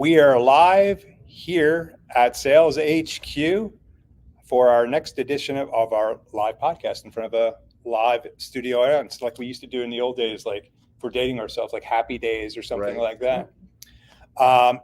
We are live here at Sales HQ for our next edition of our live podcast in front of a live studio audience, like we used to do in the old days, like for dating ourselves, like Happy Days or something like that.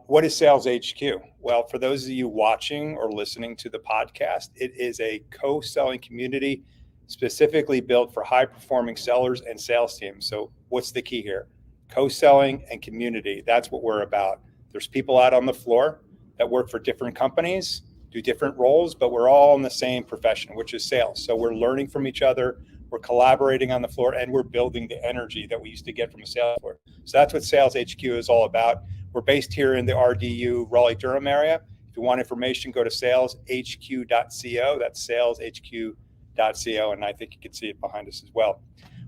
What is Sales HQ? Well, for those of you watching or listening to the podcast, it is a co-selling community specifically built for high-performing sellers and sales teams. So what's the key here? Co-selling and community. That's what we're about. There's people out on the floor that work for different companies, do different roles, but we're all in the same profession, which is sales. So we're learning from each other, we're collaborating on the floor, and we're building the energy that we used to get from a sales floor. So that's what Sales HQ is all about. We're based here in the RDU Raleigh-Durham area. If you want information, go to saleshq.co. That's saleshq.co, and I think you can see it behind us as well.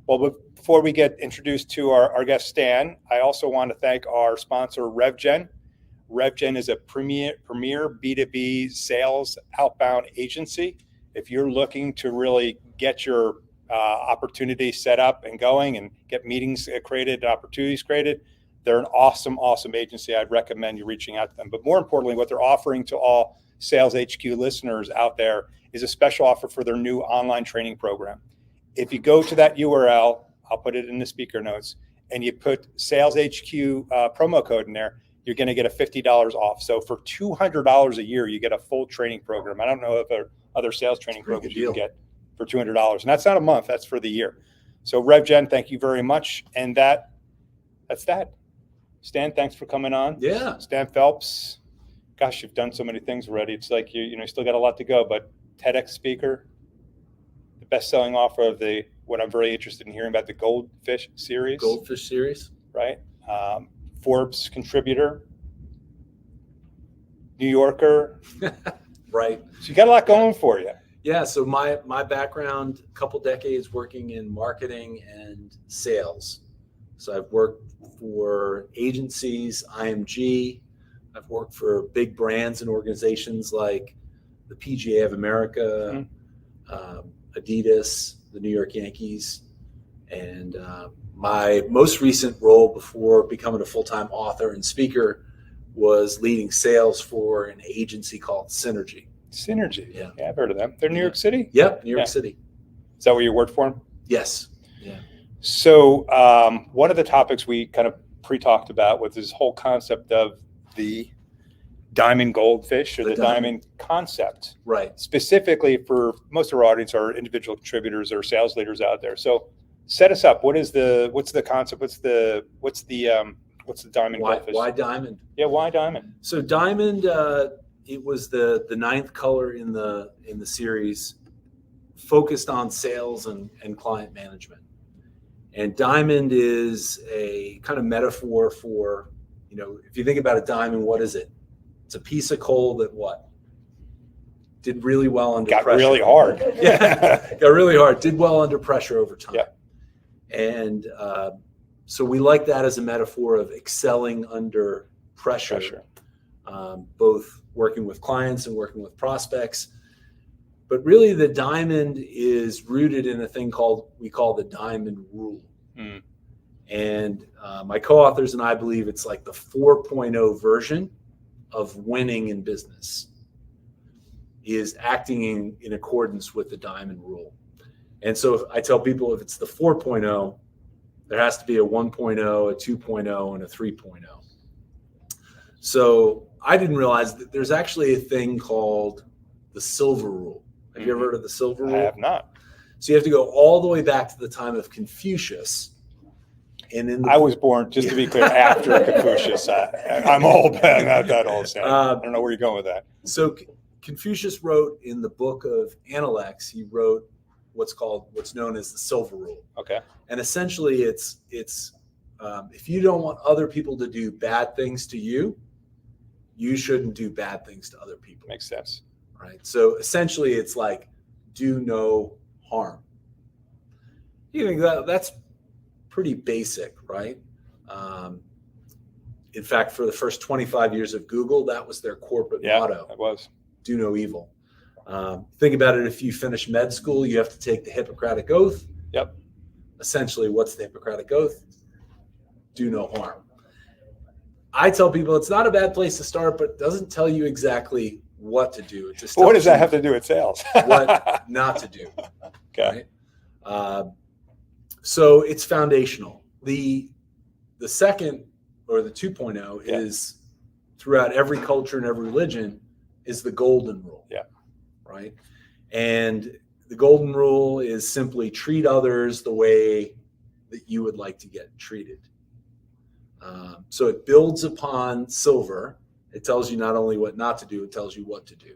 Well, before we get introduced to our guest, Stan, I also want to thank our sponsor, RevGen. RevGen is a premier B2B sales outbound agency. If you're looking to really get your opportunity set up and going and get meetings created, opportunities created, they're an awesome agency. I'd recommend you reaching out to them. But more importantly, what they're offering to all Sales HQ listeners out there is a special offer for their new online training program. If you go to that URL, I'll put it in the speaker notes, and you put Sales HQ promo code in there, you're going to get a $50 off. So for $200 a year, you get a full training program. I don't know if there are other sales training programs you can get for $200. And that's not a month, that's for the year. So RevGen, thank you very much. And that's that. Stan, thanks for coming on. Yeah. Stan Phelps. Gosh, you've done so many things already. It's like you still got a lot to go, but TEDx speaker, the best-selling author of what I'm very interested in hearing about, the Goldfish series. Goldfish series. Right. Forbes contributor, New Yorker. Right. So you got a lot going for you. Yeah. So my background, a couple decades working in marketing and sales. So I've worked for agencies, IMG. I've worked for big brands and organizations like the PGA of America, Adidas, the New York Yankees. And my most recent role before becoming a full-time author and speaker was leading sales for an agency called Synergy. Synergy. Yeah, I've heard of them. They're in New York City? Yep, New York City. Is that where you worked for them? Yes. Yeah. So one of the topics we kind of pre-talked about was this whole concept of the diamond goldfish or the diamond concept. Right. Specifically for most of our audience are individual contributors or sales leaders out there. So set us up. What's the concept? What's the diamond goldfish? Why diamond? Yeah, why diamond? So diamond, it was the ninth color in the series, focused on sales and client management. And diamond is a kind of metaphor for, if you think about a diamond, what is it? It's a piece of coal that did really well under pressure. Got really hard. Yeah, got really hard. Did well under pressure over time. Yeah. And so we like that as a metaphor of excelling under pressure. Both working with clients and working with prospects. But really the diamond is rooted in a thing we call the diamond rule. Mm. And my co-authors and I believe it's like the 4.0 version of winning in business is acting in accordance with the diamond rule. And so I tell people if it's the 4.0, there has to be a 1.0, a 2.0, and a 3.0. So I didn't realize that there's actually a thing called the silver rule. Have you ever heard of the silver rule? I have not. So you have to go all the way back to the time of Confucius. And I was born, just to be clear, after Confucius. I'm old, but not that old. So I don't know where you're going with that. So Confucius wrote in the book of Analects, he wrote what's known as the silver rule. Okay. And essentially it's if you don't want other people to do bad things to you, you shouldn't do bad things to other people. Makes sense. Right. So essentially it's like do no harm. You think that's pretty basic, right? In fact, for the first 25 years of Google, that was their corporate motto. It was. Do no evil. Think about it. If you finish med school, you have to take the Hippocratic Oath. Yep. Essentially, what's the Hippocratic Oath? Do no harm. I tell people it's not a bad place to start, but it doesn't tell you exactly what to do. It just What does that tells have to do with sales? you what not to do. Okay. Right? So it's foundational. The second, or the 2.0, is throughout every culture and every religion, is the golden rule. Yeah. Right. And the golden rule is simply treat others the way that you would like to get treated. So it builds upon silver. It tells you not only what not to do, it tells you what to do.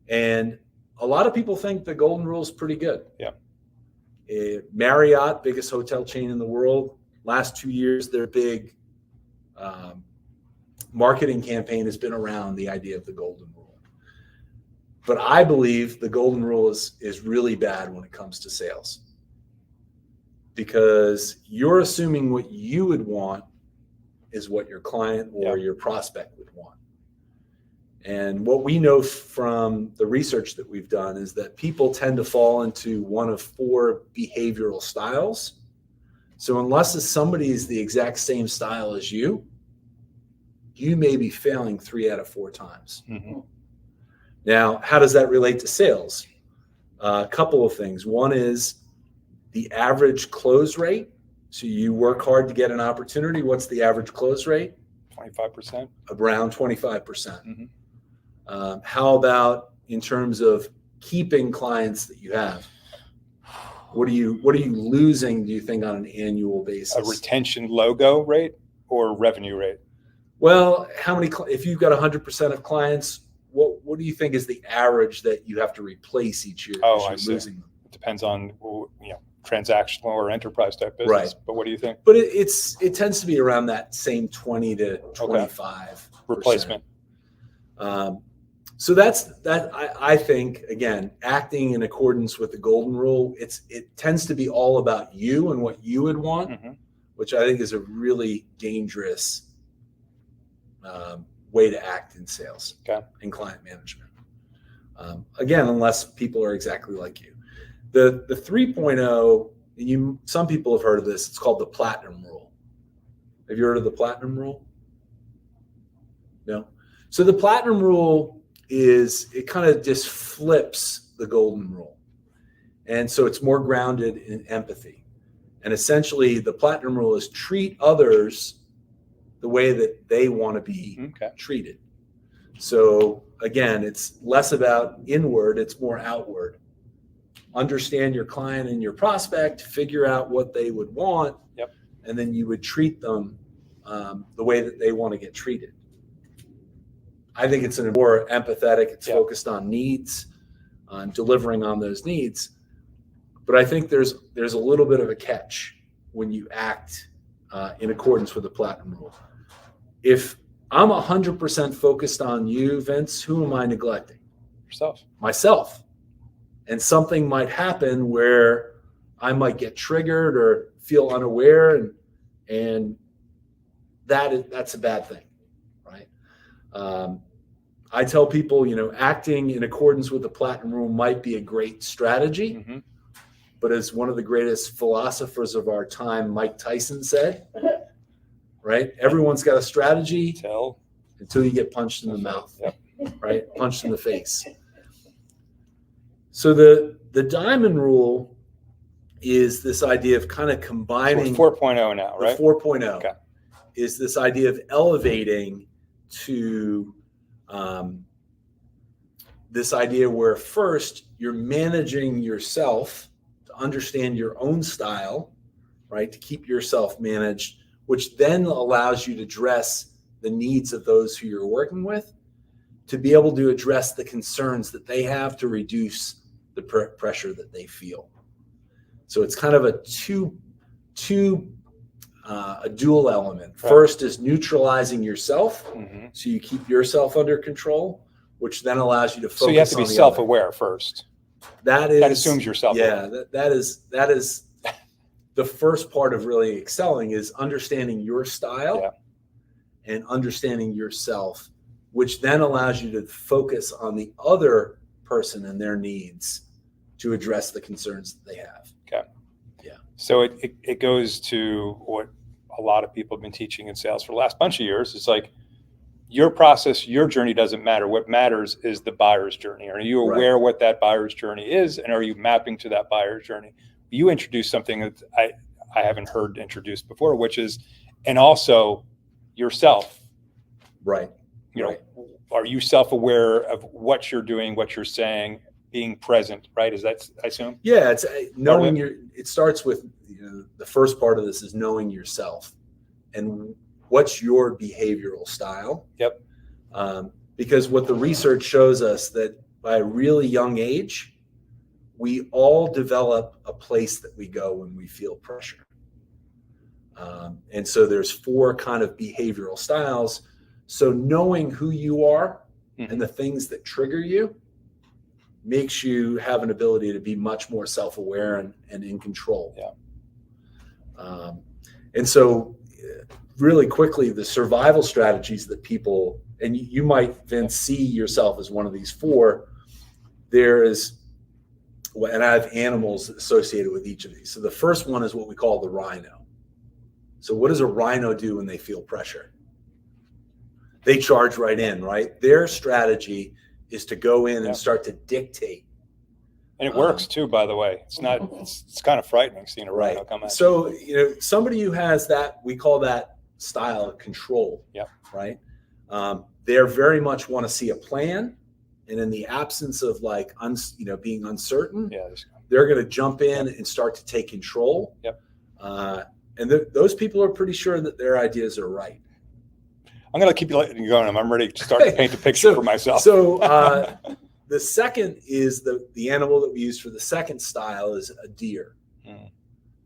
And a lot of people think the golden rule is pretty good. Yeah. Marriott, biggest hotel chain in the world, last 2 years, their big marketing campaign has been around the idea of the golden rule. But I believe the golden rule is really bad when it comes to sales, because you're assuming what you would want is what your client or your prospect would want. And what we know from the research that we've done is that people tend to fall into one of 4 behavioral styles. So unless somebody is the exact same style as you may be failing 3 out of 4 times. Mm-hmm. Now, how does that relate to sales? A couple of things. One is the average close rate. So you work hard to get an opportunity. What's the average close rate? 25%. Around 25%. Mm-hmm. How about in terms of keeping clients that you have? What are you losing, do you think, on an annual basis? A retention logo rate or revenue rate? Well, if you've got 100% of clients, what do you think is the average that you have to replace each year? Oh, I see. Losing them? It depends on transactional or enterprise type business. Right. But what do you think? But it tends to be around that same 20 to 25 replacement. So I think, again, acting in accordance with the golden rule, it tends to be all about you and what you would want, Mm-hmm. which I think is a really dangerous way to act in sales and client management. Again, unless people are exactly like you. The 3.0, and some people have heard of this, it's called the platinum rule. Have you heard of the platinum rule? No? So the platinum rule it kind of just flips the golden rule. And so it's more grounded in empathy. And essentially the platinum rule is treat others the way that they want to be treated. So again, it's less about inward, it's more outward. Understand your client and your prospect, figure out what they would want, and then you would treat them the way that they want to get treated. I think it's more empathetic. It's focused on needs, on delivering on those needs. But I think there's a little bit of a catch when you act in accordance with the platinum rule. If I'm 100% focused on you, Vince, who am I neglecting? Yourself. Myself. And something might happen where I might get triggered or feel unaware, and that's a bad thing, right? I tell people, acting in accordance with the platinum rule might be a great strategy, but as one of the greatest philosophers of our time, Mike Tyson, said, right? Everyone's got a strategy until you get punched in the mouth, right? Punched in the face. So the diamond rule is this idea of kind of combining. So 4.0 now, right? The 4.0 is this idea of elevating to this idea where first you're managing yourself to understand your own style, right? To keep yourself managed, which then allows you to address the needs of those who you're working with, to be able to address the concerns that they have to reduce the pressure that they feel. So it's kind of a dual element. First is neutralizing yourself, so you keep yourself under control, which then allows you to focus on So you have to be self-aware first. That assumes you're self-aware. Yeah, that is the first part of really excelling, is understanding your style and understanding yourself, which then allows you to focus on the other person and their needs to address the concerns that they have. So it goes to what a lot of people have been teaching in sales for the last bunch of years. It's like your process, your journey doesn't matter. What matters is the buyer's journey. Are you aware what that buyer's journey is, and are you mapping to that buyer's journey? You introduced something that I haven't heard introduced before, which is, and also yourself. Right. You know, are you self-aware of what you're doing, what you're saying, being present, right? Is that, I assume? Yeah, it's knowing it starts with, the first part of this is knowing yourself and what's your behavioral style. Yep. Because what the research shows us that by a really young age, we all develop a place that we go when we feel pressure. And so there's 4 kind of behavioral styles. So knowing who you are and the things that trigger you makes you have an ability to be much more self-aware and in control. Yeah. And so really quickly, the survival strategies that people, and you might then see yourself as one of these 4, there is, and I have animals associated with each of these. So the first one is what we call the rhino. So what does a rhino do when they feel pressure? They charge right in, right? Their strategy is to go in and start to dictate. And it works too, by the way. It's not, it's kind of frightening seeing a rhino come at you. So, somebody who has that, we call that style of control. Yep. Right. They're very much want to see a plan. And in the absence of being uncertain, they're going to jump in and start to take control. Yep. And those people are pretty sure that their ideas are right. I'm going to keep you going. I'm ready to start to paint a picture for myself. So the second is the animal that we use for the second style is a deer.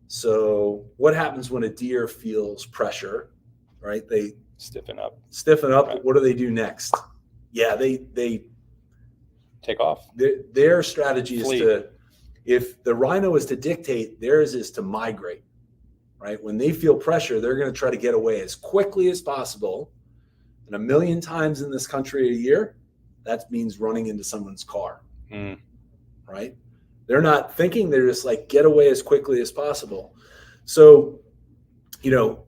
So what happens when a deer feels pressure, right? They stiffen up. Right. What do they do next? Yeah, they take off. Their strategy is if the rhino is to dictate, theirs is to migrate, right? When they feel pressure, they're going to try to get away as quickly as possible. And 1 million times in this country a year, that means running into someone's car, right? They're not thinking, they're just like, get away as quickly as possible. So,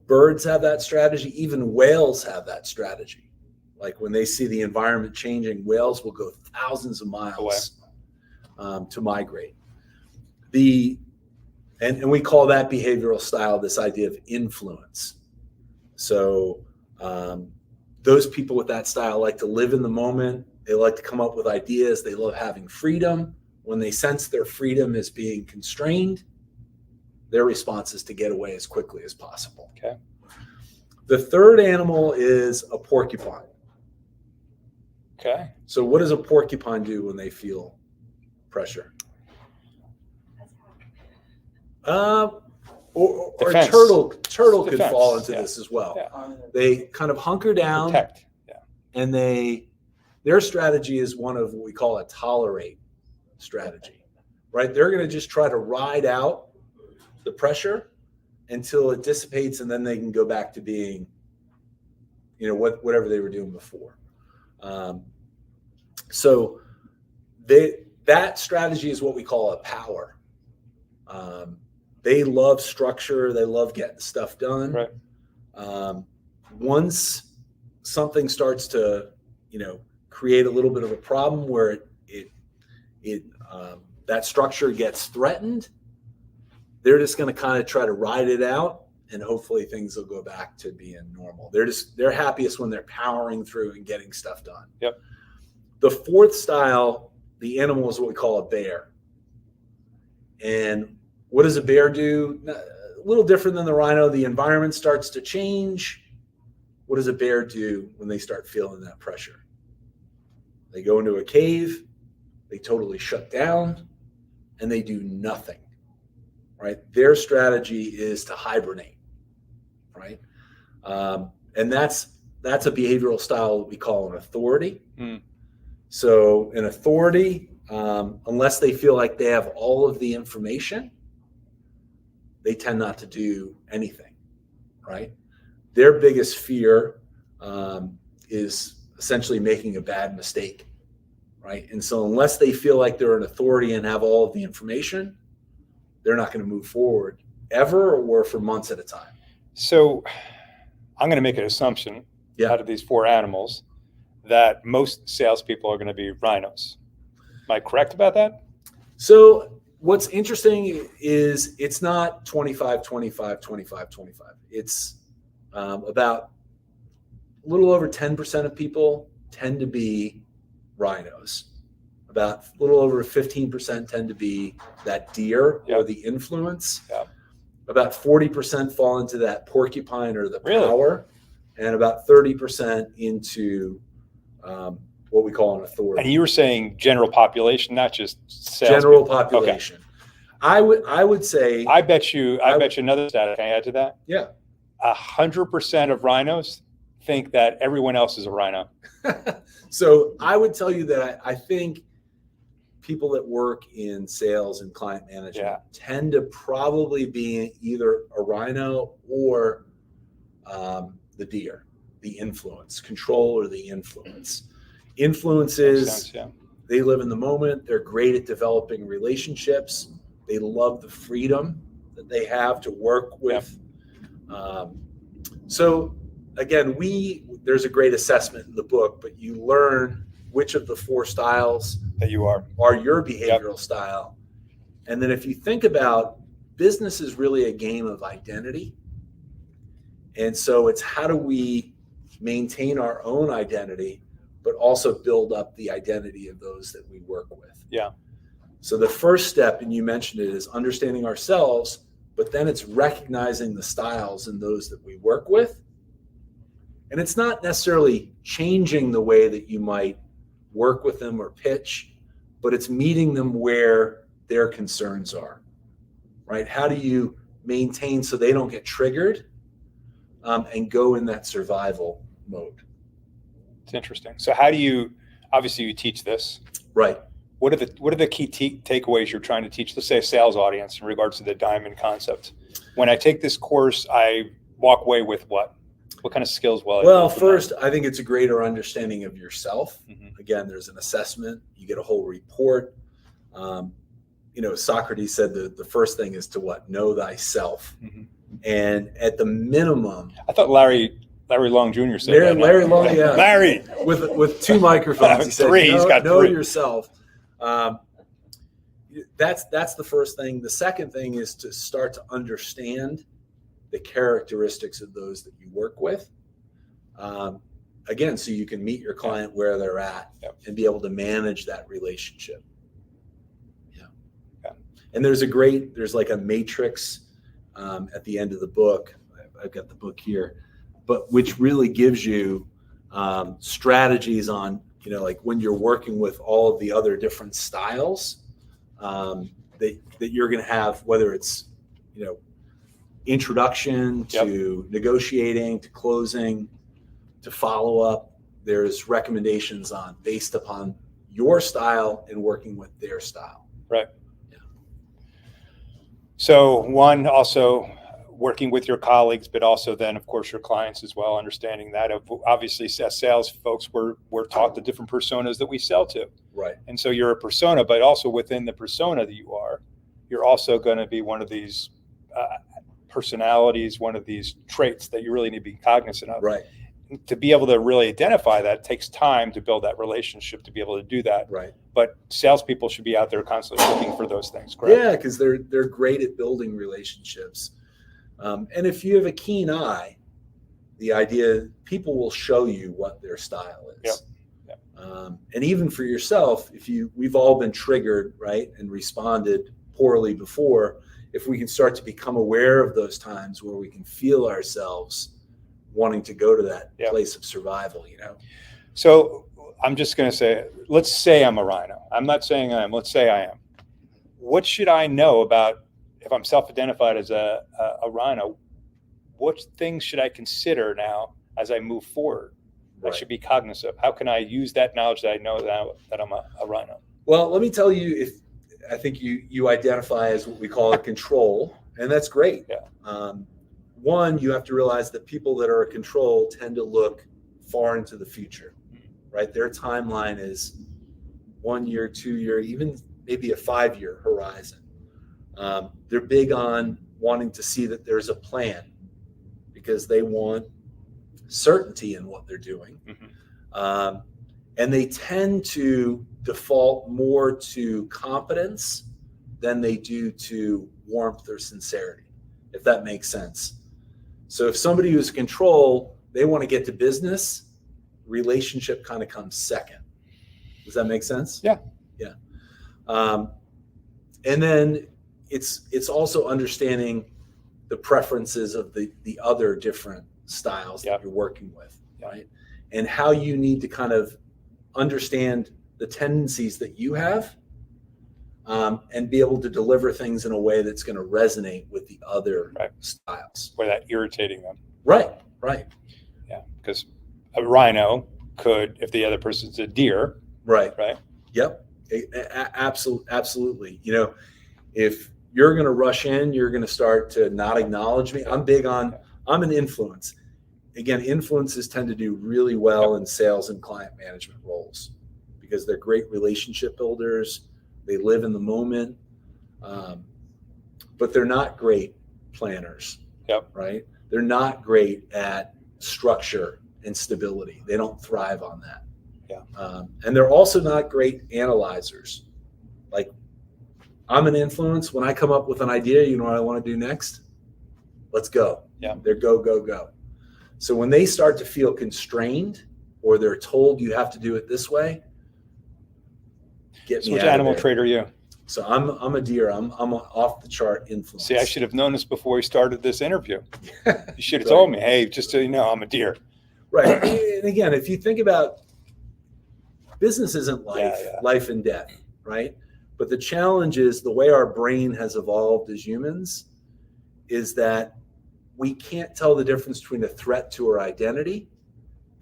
birds have that strategy. Even whales have that strategy. Like when they see the environment changing, whales will go thousands of miles to migrate. And we call that behavioral style, this idea of influence. So those people with that style like to live in the moment. They like to come up with ideas. They love having freedom. When they sense their freedom is being constrained, their response is to get away as quickly as possible. Okay. The third animal is a porcupine. Okay. So what does a porcupine do when they feel pressure? Or a turtle could fall into this as well. Yeah. They kind of hunker down, protect. Yeah. And their strategy is one of what we call a tolerate strategy, right? They're going to just try to ride out the pressure until it dissipates, and then they can go back to being, whatever they were doing before. So that strategy is what we call a power. They love structure. They love getting stuff done. Right. Once something starts to, create a little bit of a problem where that structure gets threatened, they're just going to kind of try to ride it out, and hopefully things will go back to being normal. They're happiest when they're powering through and getting stuff done. Yep. The fourth style, the animal, is what we call a bear. And what does a bear do? A little different than the rhino. The environment starts to change. What does a bear do when they start feeling that pressure? They go into a cave, they totally shut down, and they do nothing, right? Their strategy is to hibernate, right? And that's a behavioral style that we call an authority. So an authority, unless they feel like they have all of the information, they tend not to do anything, right? Their biggest fear is essentially making a bad mistake, right? And so unless they feel like they're an authority and have all of the information, they're not going to move forward ever or for months at a time. So I'm going to make an assumption out of these four animals that most salespeople are going to be rhinos. Am I correct about that? So what's interesting is it's not 25, 25, 25, 25. It's about a little over 10% of people tend to be rhinos. About a little over 15% tend to be that deer or the influence. About 40% fall into that porcupine or the power, and about 30% into what we call an authority. And you were saying general population, not just sales general people. population. Okay. I would say. I bet you another stat. Can I add to that? Yeah. 100% of rhinos think that everyone else is a rhino. So I would tell you that I think people that work in sales and client management tend to probably be either a rhino or the deer, the influence, control or the influence. Influences, they live in the moment. They're great at developing relationships. They love the freedom that they have to work with. So again, there's a great assessment in the book, but you learn which of the four styles that you are your behavioral style. And then if you think about business is really a game of identity. And so it's how do we maintain our own identity, but also build up the identity of those that we work with. Yeah. So the first step, and you mentioned it, is understanding ourselves, but then it's recognizing the styles in those that we work with. And it's not necessarily changing the way that you might work with them or pitch, but it's meeting them where their concerns are, right? How do you maintain so they don't get triggered and go in that survival mode? It's interesting. So how do you, obviously you teach this. Right. What are the key takeaways you're trying to teach, let's say a sales audience in regards to the diamond concept? When I take this course, I walk away with what? What kind of skills will I Well, first, I think it's a greater understanding of yourself. Mm-hmm. Again, there's an assessment. You get a whole report. Socrates said the first thing is to what? Know thyself. Mm-hmm. And at the minimum, I thought Larry Long Jr. said that. Larry Long, yeah. Larry with two microphones. He said, know yourself. That's the first thing. The second thing is to start to understand the characteristics of those that you work with. Again, so you can meet your client where they're at and be able to manage that relationship. Yeah. And there's like a matrix at the end of the book. I've got the book here, but which really gives you strategies on, like when you're working with all of the other different styles that you're going to have, whether it's, introduction to negotiating, to closing, to follow up. There's recommendations based upon your style and working with their style. Right. Yeah. So one, also working with your colleagues, but also then of course your clients as well, understanding that obviously as sales folks, we're taught the different personas that we sell to. Right. And so you're a persona, but also within the persona that you're also going to be one of these personalities, one of these traits that you really need to be cognizant of. Right. To be able to really identify that takes time to build that relationship, to be able to do that. Right. But salespeople should be out there constantly looking for those things, correct? Yeah, because they're great at building relationships. And if you have a keen eye, the idea people will show you what their style is. Yep. And even for yourself, we've all been triggered, right, and responded poorly before. If we can start to become aware of those times where we can feel ourselves wanting to go to that place of survival, So I'm just going to say, let's say I'm a rhino. I'm not saying I am. Let's say I am. What should I know about, if I'm self-identified as a rhino, what things should I consider now as I move forward? I should be cognizant of. How can I use that knowledge that I know that I'm a rhino? Well, let me tell you, I think you identify as what we call a control, and that's great. Yeah. One, you have to realize that people that are a control tend to look far into the future, right? Their timeline is 1 year, 2 year, even maybe a 5-year horizon. They're big on wanting to see that there's a plan, because they want certainty in what they're doing. And they tend to default more to competence than they do to warmth or sincerity, if that makes sense. So if somebody who's in control, they want to get to business, relationship kind of comes second. Does that make sense? Yeah. Yeah. And then it's also understanding the preferences of the other different styles that you're working with, right? And how you need to kind of understand the tendencies that you have, and be able to deliver things in a way that's going to resonate with the other styles without irritating them. Right. Yeah, because a rhino could, if the other person's a deer. Right. Yep. Absolutely. You know, if you're going to rush in, you're going to start to not acknowledge me. I'm an influence. Again, influences tend to do really well in sales and client management roles because they're great relationship builders. They live in the moment, but they're not great planners. Right? They're not great at structure and stability. They don't thrive on that. And they're also not great analyzers. Like, I'm an influence. When I come up with an idea, you know what I want to do next? Let's go. They're go. So when they start to feel constrained or they're told you have to do it this way, get me Which out of animal there. trait are you? So I'm a deer. I'm an off the chart influence. See, I should have known this before we started this interview. You should have told me, hey, just so you know, I'm a deer. Right. And again, if you think about business isn't life and death, right? But the challenge is the way our brain has evolved as humans is that we can't tell the difference between a threat to our identity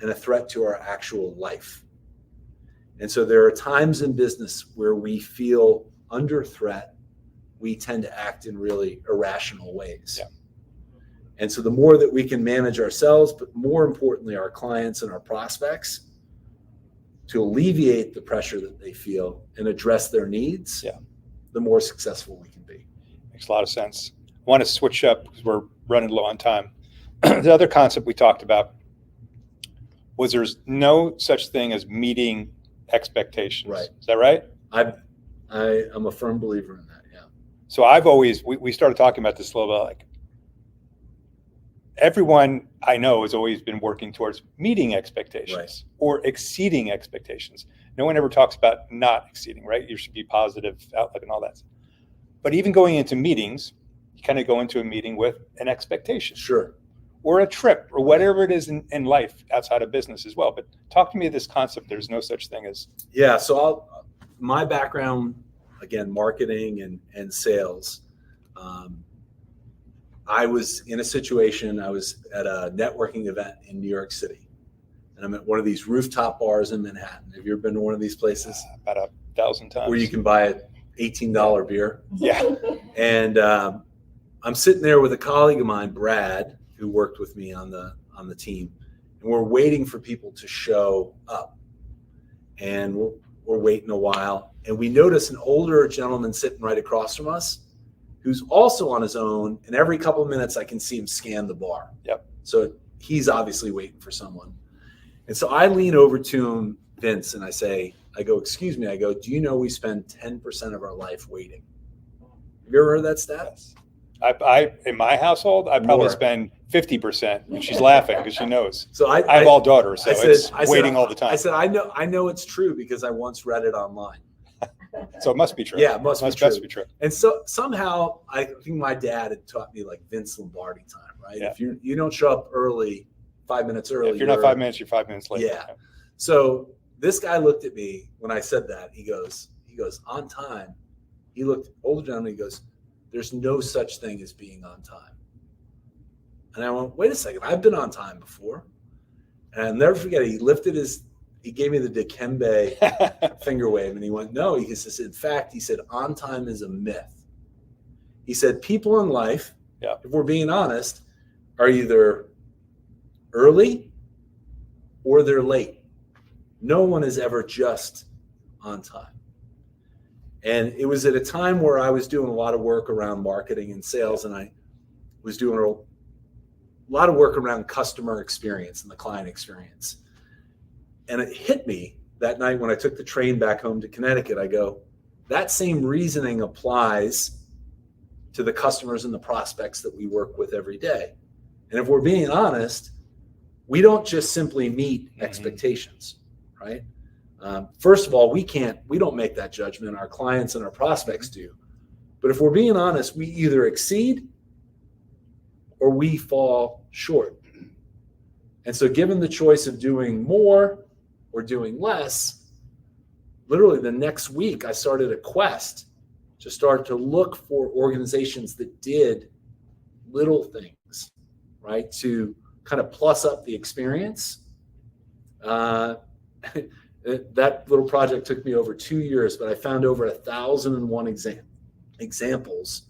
and a threat to our actual life. And so there are times in business where we feel under threat. We tend to act in really irrational ways. And so the more that we can manage ourselves, but more importantly, our clients and our prospects, to alleviate the pressure that they feel and address their needs, the more successful we can be. Makes a lot of sense. I want to switch up because we're running low on time. The other concept we talked about was there's no such thing as meeting expectations. Right. Is that right? I'm a firm believer in that. So I've always, we started talking about this a little bit, like everyone I know has always been working towards meeting expectations or exceeding expectations. No one ever talks about not exceeding, right? You should be positive outlook and all that. But even going into meetings, you kind of go into a meeting with an expectation. Sure. Or a trip or whatever it is in life outside of business as well. But talk to me of this concept. There's no such thing as. Yeah. So my background, again, marketing and sales. I was in a situation, I was at a networking event in New York City. And I'm at one of these rooftop bars in Manhattan. Have you ever been to one of these places? About 1,000 times. Where you can buy an $18 beer. Yeah. And I'm sitting there with a colleague of mine, Brad, who worked with me on the team. And we're waiting for people to show up. And we're waiting a while. And we notice an older gentleman sitting right across from us who's also on his own. And every couple of minutes, I can see him scan the bar. So he's obviously waiting for someone. And so I lean over to him, Vince, and I go, excuse me. I go, do you know we spend 10% of our life waiting? Have you ever heard that stat? Yes. I in my household, I probably spend 50%, and she's laughing because she knows. So I have all daughters, so it's waiting all the time. I said, I know it's true because I once read it online. So it must be true. Yeah, it must be true. And so somehow I think my dad had taught me like Vince Lombardi time, right? Yeah. If you don't show up early, 5 minutes early. If you're not 5 minutes, you're 5 minutes late. Yeah. So this guy looked at me when I said that. He goes on time. He looked older gentleman. He goes, there's no such thing as being on time. And I went, wait a second. I've been on time before. And I'll never forget it. He gave me the Dikembe finger wave, and he went, no. He says, in fact, he said, on time is a myth. He said, people in life, if we're being honest, are either early or they're late. No one is ever just on time. And it was at a time where I was doing a lot of work around marketing and sales, and I was doing a lot of work around customer experience and the client experience. And it hit me that night when I took the train back home to Connecticut. I go, that same reasoning applies to the customers and the prospects that we work with every day. And if we're being honest, we don't just simply meet expectations, right? First of all, we don't make that judgment. Our clients and our prospects do. But if we're being honest, we either exceed or we fall short. And so given the choice of doing more or doing less, literally the next week I started a quest to start to look for organizations that did little things, right, to kind of plus up the experience. That little project took me over 2 years, but I found over 1,001 examples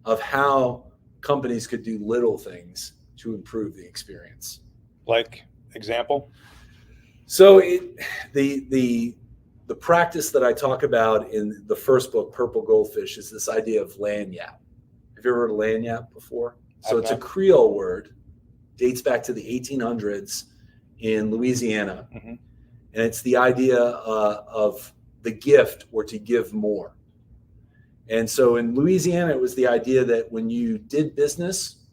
of how companies could do little things to improve the experience. Like example? So the practice that I talk about in the first book, Purple Goldfish, is this idea of lagniappe. Have you ever heard of lagniappe before? So it's a Creole word, dates back to the 1800s in Louisiana. Mm-hmm. And it's the idea of the gift or to give more. And so in Louisiana, it was the idea that when you did business,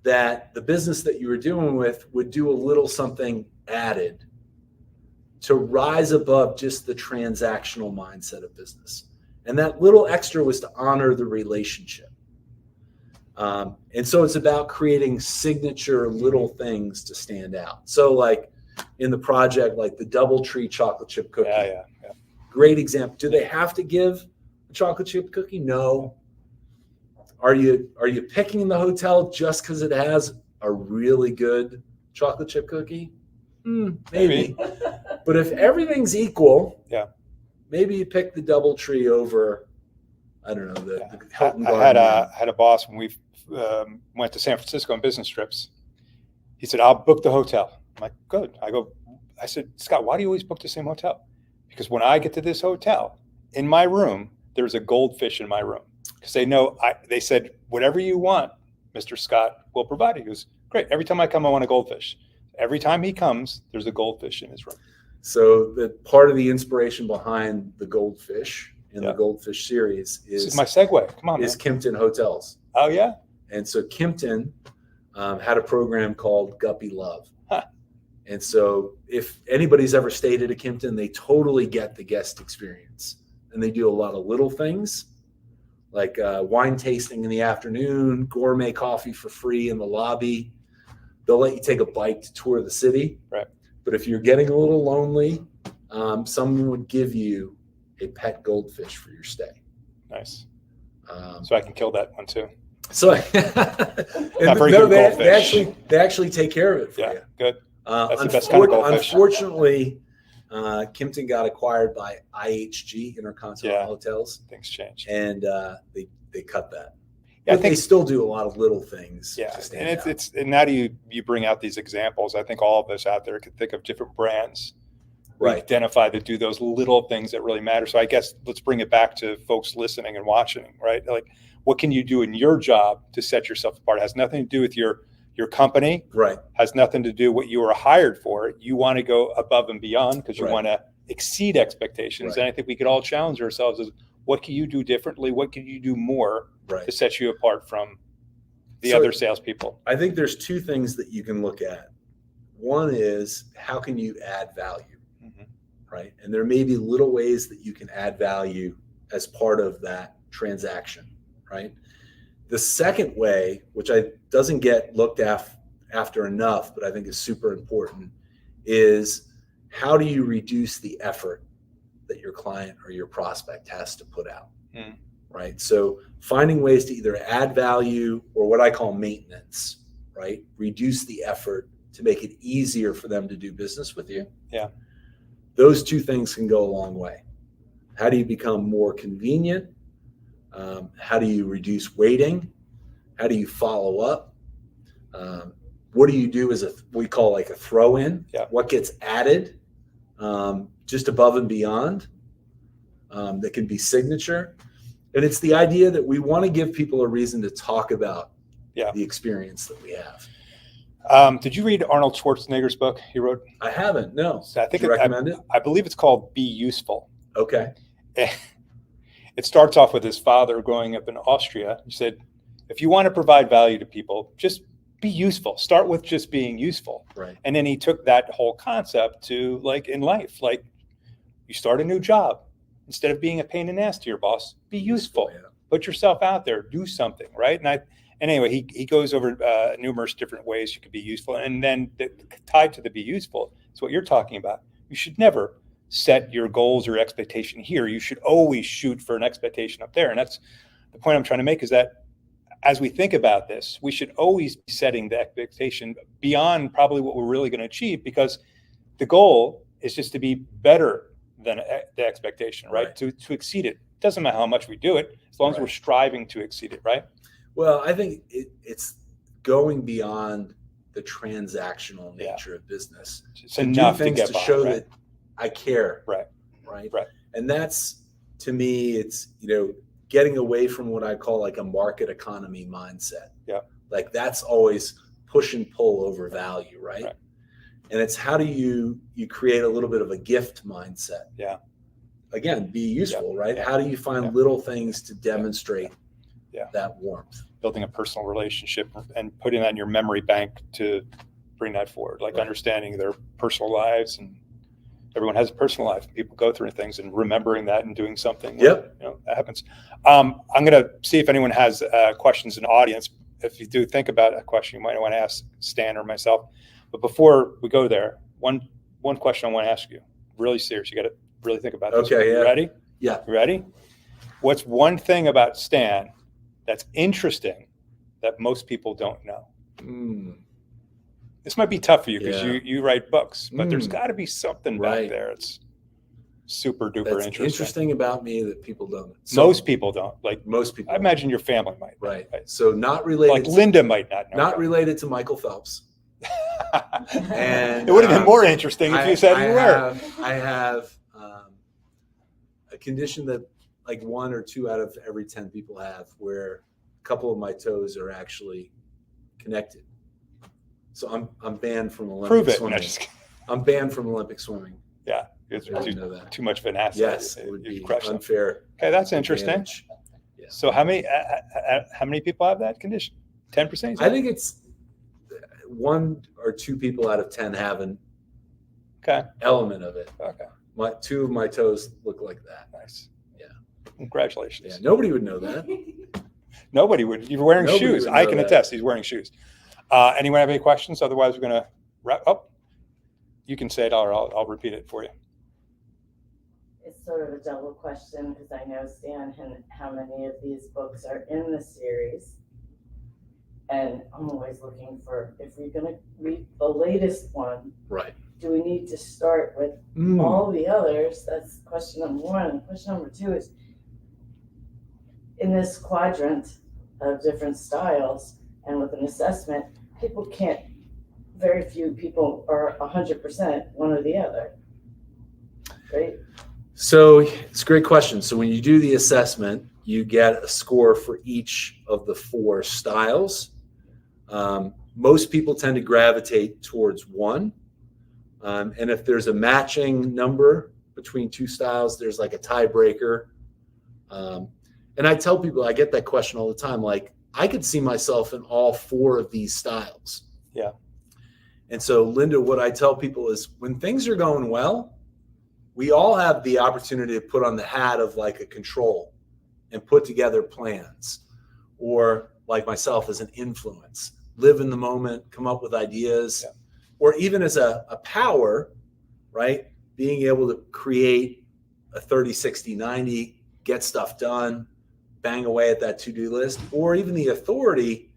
that the business that you were doing with would do a little something added to rise above just the transactional mindset of business. And that little extra was to honor the relationship. And so it's about creating signature little things to stand out. So like in the project, like the DoubleTree chocolate chip cookie. Yeah. Great example. Do they have to give a chocolate chip cookie? No. Are you picking the hotel just because it has a really good chocolate chip cookie? Maybe. But if everything's equal, maybe you pick the DoubleTree over, I don't know, the Hilton Garden. I had a boss when we went to San Francisco on business trips. He said, "I'll book the hotel." I'm like, "Good." I said, "Scott, why do you always book the same hotel?" Because when I get to this hotel, in my room, there's a goldfish in my room. Because they know, they said, "Whatever you want, Mr. Scott, we'll provide it." He goes, "Great. Every time I come, I want a goldfish." Every time he comes, there's a goldfish in his room. So the part of the inspiration behind the Goldfish in the Goldfish series is this is my segue. Come on, is Kimpton Hotels. Oh yeah. And so Kimpton had a program called Guppy Love. And so if anybody's ever stayed at a Kimpton, they totally get the guest experience. And they do a lot of little things like wine tasting in the afternoon, gourmet coffee for free in the lobby. They'll let you take a bike to tour the city. Right. But if you're getting a little lonely, someone would give you a pet goldfish for your stay. Nice. So I can kill that one too. So goldfish. They actually take care of it for you. Good. That's the best kind of goldfish. Unfortunately, Kimpton got acquired by IHG, Intercontinental Hotels. Things change. And they cut that. Yeah, but they still do a lot of little things. Yeah, and and now you bring out these examples. I think all of us out there could think of different brands, right? Identify that do those little things that really matter. So I guess let's bring it back to folks listening and watching, right? Like, what can you do in your job to set yourself apart? It has nothing to do with your company, right? Has nothing to do what you were hired for. You want to go above and beyond because you want to exceed expectations. And I think we could all challenge ourselves as, what can you do differently? What can you do more to set you apart from the other salespeople? I think there's two things that you can look at. One is, how can you add value, right? And there may be little ways that you can add value as part of that transaction, right? The second way, which doesn't get looked after enough, but I think is super important, is how do you reduce the effort that your client or your prospect has to put out, right? So finding ways to either add value or what I call maintenance, right? Reduce the effort to make it easier for them to do business with you. Yeah. Those two things can go a long way. How do you become more convenient? How do you reduce waiting? How do you follow up? What do you do as we call like a throw-in? Yeah. What gets added just above and beyond that can be signature? And it's the idea that we want to give people a reason to talk about the experience that we have. Did you read Arnold Schwarzenegger's book he wrote? I haven't, no. So I think Did you recommend it? I believe it's called Be Useful. Okay. It starts off with his father growing up in Austria. He said, if you want to provide value to people, just be useful. Start with just being useful. Right. And then he took that whole concept to like in life, like you start a new job. Instead of being a pain in the ass to your boss, be useful. Yeah. Put yourself out there, do something, right? And anyway, he goes over numerous different ways you could be useful. And then tied to the be useful is what you're talking about. You should never set your goals or expectation here. You should always shoot for an expectation up there. And that's the point I'm trying to make, is that as we think about this, we should always be setting the expectation beyond probably what we're really going to achieve, because the goal is just to be better than the expectation, right? To exceed it. Doesn't matter how much we do it, as long as we're striving to exceed it, right? Well, I think it's going beyond the transactional nature of business. It's enough do things to get to by, show right? that I care. Right. And that's, to me, it's, getting away from what I call like a market economy mindset. Yeah. Like that's always push and pull over value, right? And it's how do you create a little bit of a gift mindset? Yeah. Again, be useful, right? Yeah. How do you find little things to demonstrate that warmth? Building a personal relationship and putting that in your memory bank to bring that forward, like understanding their personal lives. And everyone has a personal life. People go through things, and remembering that and doing something. Yep. That happens. I'm going to see if anyone has questions in the audience. If you do think about a question, you might want to ask Stan or myself. But before we go there, one question I want to ask you, really serious. You got to really think about this. Okay. You ready? Yeah. You ready? What's one thing about Stan that's interesting that most people don't know? This might be tough for you because you write books, but there's got to be something back there. It's super duper That's interesting about me that people don't. So, most people don't. Like most people. I imagine your family might. Right. So not related. Like Linda might not know. Not related to Michael Phelps. And it would have been more interesting if you said you were. I have a condition that like 1 or 2 out of every 10 people have, where a couple of my toes are actually connected. So I'm banned from Olympic swimming. No, I'm banned from Olympic swimming. Yeah, it's too much of an asset. Yes, it would be unfair. Okay, that's interesting. Yeah. So how many people have that condition? 10%? I think it's 1 or 2 people out of 10 have an element of it. Okay. 2 of my toes look like that. Nice. Yeah. Congratulations. Yeah. Nobody would know that. Nobody would. You're wearing shoes. I can attest. He's wearing shoes. Anyone have any questions? Otherwise, we're going to wrap up. You can say it, or I'll repeat it for you. It's sort of a double question, because I know, Stan, how many of these books are in the series. And I'm always looking for, if we're going to read the latest one, do we need to start with all the others? That's question number 1. And question number 2 is, in this quadrant of different styles and with an assessment, very few people are 100% one or the other, right? So it's a great question. So when you do the assessment, you get a score for each of the 4 styles. Most people tend to gravitate towards 1. And if there's a matching number between 2 styles, there's like a tiebreaker. And I tell people, I get that question all the time, like, I could see myself in all 4 of these styles. Yeah. And so, Linda, what I tell people is, when things are going well, we all have the opportunity to put on the hat of like a control and put together plans, or like myself as an influence, live in the moment, come up with ideas, or even as a power, right? Being able to create a 30, 60, 90, get stuff done, bang away at that to-do list, or even the authority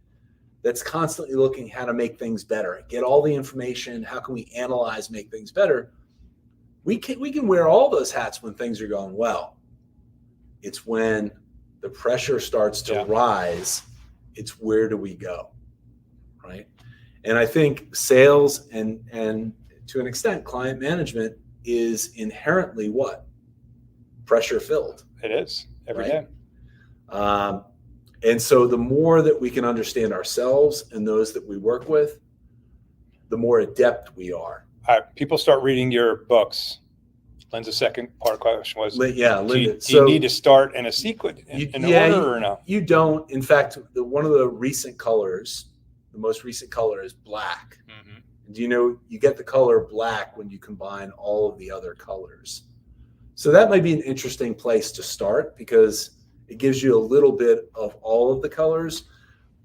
that's constantly looking how to make things better, get all the information, how can we analyze, make things better. We can wear all those hats when things are going well. It's when the pressure starts to rise, it's where do we go, right? And I think sales and to an extent client management is inherently what? Pressure filled. It is every day. And so the more that we can understand ourselves and those that we work with, the more adept we are. All right, people start reading your books. Lynn's second part of the question was, Yeah, do you, Linda. do you need to start in a sequence, in order or no? You don't. In fact, one of the recent colors, the most recent color is black. Mm-hmm. Do you know you get the color black when you combine all of the other colors? So that might be an interesting place to start because it gives you a little bit of all of the colors.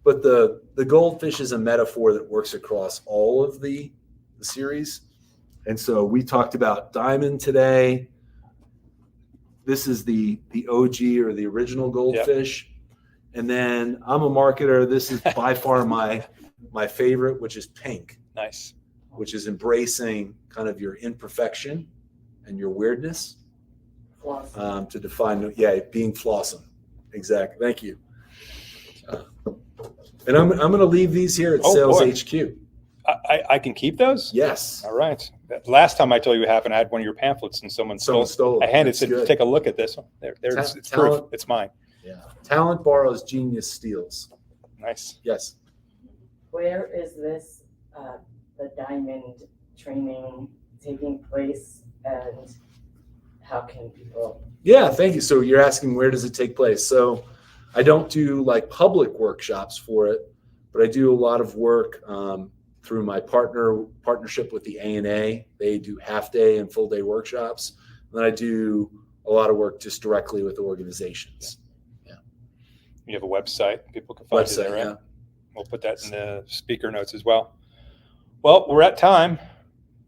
But the goldfish is a metaphor that works across all of the series. And so we talked about diamond today. This is the OG or the original goldfish. Yep. And then I'm a marketer. This is by far my favorite, which is pink. Nice. Which is embracing kind of your imperfection and your weirdness. Flossing. To define, being flossing. Exactly. Thank you. And I'm going to leave these here at Sales boy. HQ. I can keep those? Yes. All right. Last time I told you what happened, I had one of your pamphlets and someone stole it. I handed it, said, take a look at this one. It's proof. It's mine. Yeah. Talent borrows, genius steals. Nice. Yes. Where is this, the diamond training taking place, and how can people? Yeah, thank you. So you're asking where does it take place? So I don't do like public workshops for it, but I do a lot of work through my partnership with the ANA. They do half day and full day workshops. And then I do a lot of work just directly with organizations. Yeah. You have a website people can find you there, right? Yeah. We'll put that in the speaker notes as well. Well, we're at time.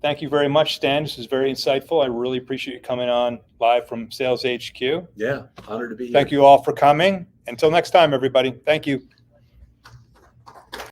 Thank you very much, Stan. This is very insightful. I really appreciate you coming on live from Sales HQ. Yeah, honored to be here. Thank you all for coming. Until next time, everybody. Thank you.